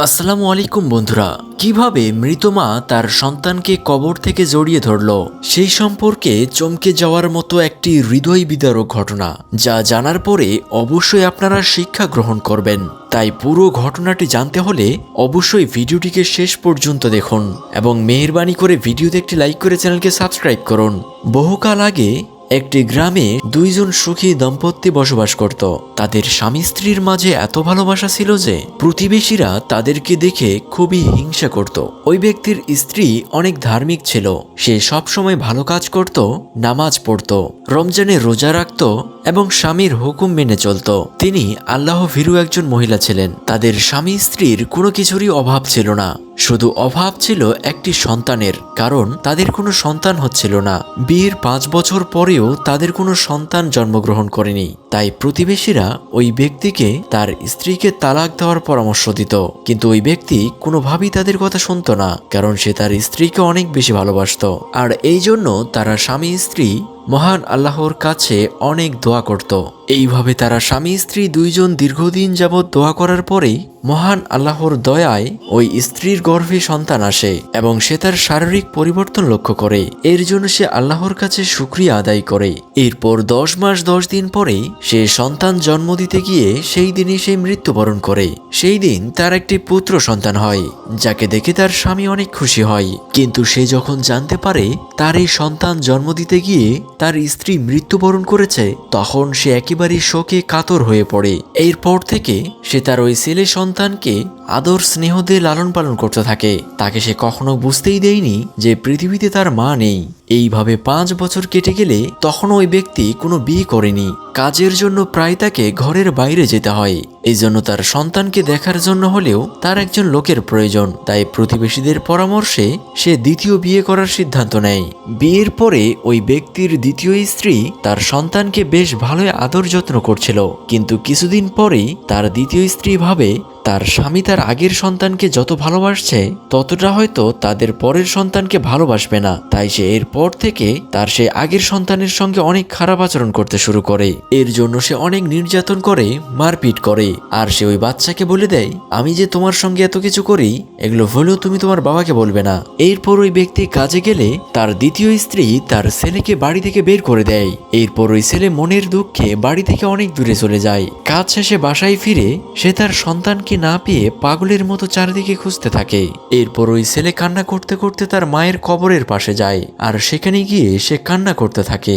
আসসালামু আলাইকুম বন্ধুরা। কিভাবে মৃত মা তার সন্তানকে কবর থেকে জড়িয়ে ধরল সেই সম্পর্কে চমকে যাওয়ার মতো একটি হৃদয় বিদারক ঘটনা, যা জানার পরে অবশ্যই আপনারা শিক্ষা গ্রহণ করবেন। তাই পুরো ঘটনাটি জানতে হলে অবশ্যই ভিডিওটিকে শেষ পর্যন্ত দেখুন এবং মেহেরবানি করে ভিডিওতে একটি লাইক করে চ্যানেলকে সাবস্ক্রাইব করুন। বহুকাল আগে একটি গ্রামে দুইজন সুখী দম্পতি বসবাস করত। তাদের স্বামী স্ত্রীর মাঝে এত ভালোবাসা ছিল যে প্রতিবেশীরা তাদেরকে দেখে খুবই হিংসা করত। ওই ব্যক্তির স্ত্রী অনেক ধার্মিক ছিল। সে সবসময় ভালো কাজ করত, নামাজ পড়ত, রমজানে রোজা রাখত এবং স্বামীর হুকুম মেনে চলত। তিনি আল্লাহ ভীরু একজন মহিলা ছিলেন। তাদের স্বামী স্ত্রীর কোনো কিছুরই অভাব ছিল না, শুধু অভাব ছিল একটি সন্তানের, কারণ তাদের কোনো সন্তান হচ্ছিল না। বিয়ের 5 বছর পরেও তাদের কোনো সন্তান জন্মগ্রহণ করেনি। তাই প্রতিবেশীরা ওই ব্যক্তিকে তার স্ত্রীকে তালাক দেওয়ার পরামর্শ দিত, কিন্তু ওই ব্যক্তি কোনোভাবেই তাদের কথা শুনত না, কারণ সে তার স্ত্রীকে অনেক বেশি ভালোবাসত। আর এই জন্য তারা স্বামী স্ত্রী মহান আল্লাহর কাছে অনেক দোয়া করত। এইভাবে তারা স্বামী স্ত্রী দুইজন দীর্ঘদিন যাবৎ দোয়া করার পরেই মহান আল্লাহর দয়ায় ওই স্ত্রীর গর্ভে সন্তান আসে এবং সে তার শারীরিক পরিবর্তন লক্ষ্য করে। এর জন্য সে আল্লাহর কাছে শুকরিয়া আদায় করে। এরপর 10 মাস 10 দিন পরে সে সন্তান জন্ম দিতে গিয়ে সেই দিনই সে মৃত্যুবরণ করে। সেই দিন তার একটি পুত্র সন্তান হয়, যাকে দেখে তার স্বামী অনেক খুশি হয়। কিন্তু সে যখন জানতে পারে তার এই সন্তান জন্ম দিতে গিয়ে তার স্ত্রী মৃত্যুবরণ করেছে, তখন সে একেবারে শোকে কাতর হয়ে পড়ে। এরপর থেকে সে তার ওই ছেলে সন্তানকে আদর স্নেহ দিয়ে লালন পালন করতে থাকে। তাকে সে কখনো বুঝতেই দেয়নি যে পৃথিবীতে তার মা নেই। এইভাবে 5 বছর কেটে গেলে তখন ওই ব্যক্তি কোনো বিয়ে করেনি। কাজের জন্য প্রায় তাকে ঘরের বাইরে যেতে হয়। এই জন্য তার সন্তানকে দেখার জন্য হলেও তার একজন লোকের প্রয়োজন। তাই প্রতিবেশীদের পরামর্শে সে দ্বিতীয় বিয়ে করার সিদ্ধান্ত নেয়। বিয়ের পরে ওই ব্যক্তির দ্বিতীয় স্ত্রী তার সন্তানকে বেশ ভালোই আদর যত্ন করছিল, কিন্তু কিছুদিন পরেই তার দ্বিতীয় স্ত্রী ভাবে তার স্বামী তার আগের সন্তানকে যত ভালোবাসছে ততটা হয়তো তাদের পরের সন্তানকে ভালোবাসবে না। তাই সে এরপর থেকে তার সে আগের সন্তানের সঙ্গে অনেক খারাপ আচরণ করতে শুরু করে। এর জন্য সে অনেক নির্যাতন করে, মারপিট করে। আর সে ওই বাচ্চাকে বলে দেয়, আমি যে তোমার সঙ্গে এত কিছু করি এগুলো হলেও তুমি তোমার বাবাকে বলবে না। এরপর ওই ব্যক্তি কাজে গেলে তার দ্বিতীয় স্ত্রী তার ছেলেকে বাড়ি থেকে বের করে দেয়। এরপর ওই ছেলে মনের দুঃখে বাড়ি থেকে অনেক দূরে চলে যায়। কাজ শেষে বাসায় ফিরে সে তার সন্তানকে না পেয়ে পাগলের মতো চারিদিকে খুঁজতে থাকে। এরপর ওই ছেলে কান্না করতে করতে তার মায়ের কবরের পাশে যায় আর সেখানে গিয়ে সে কান্না করতে থাকে।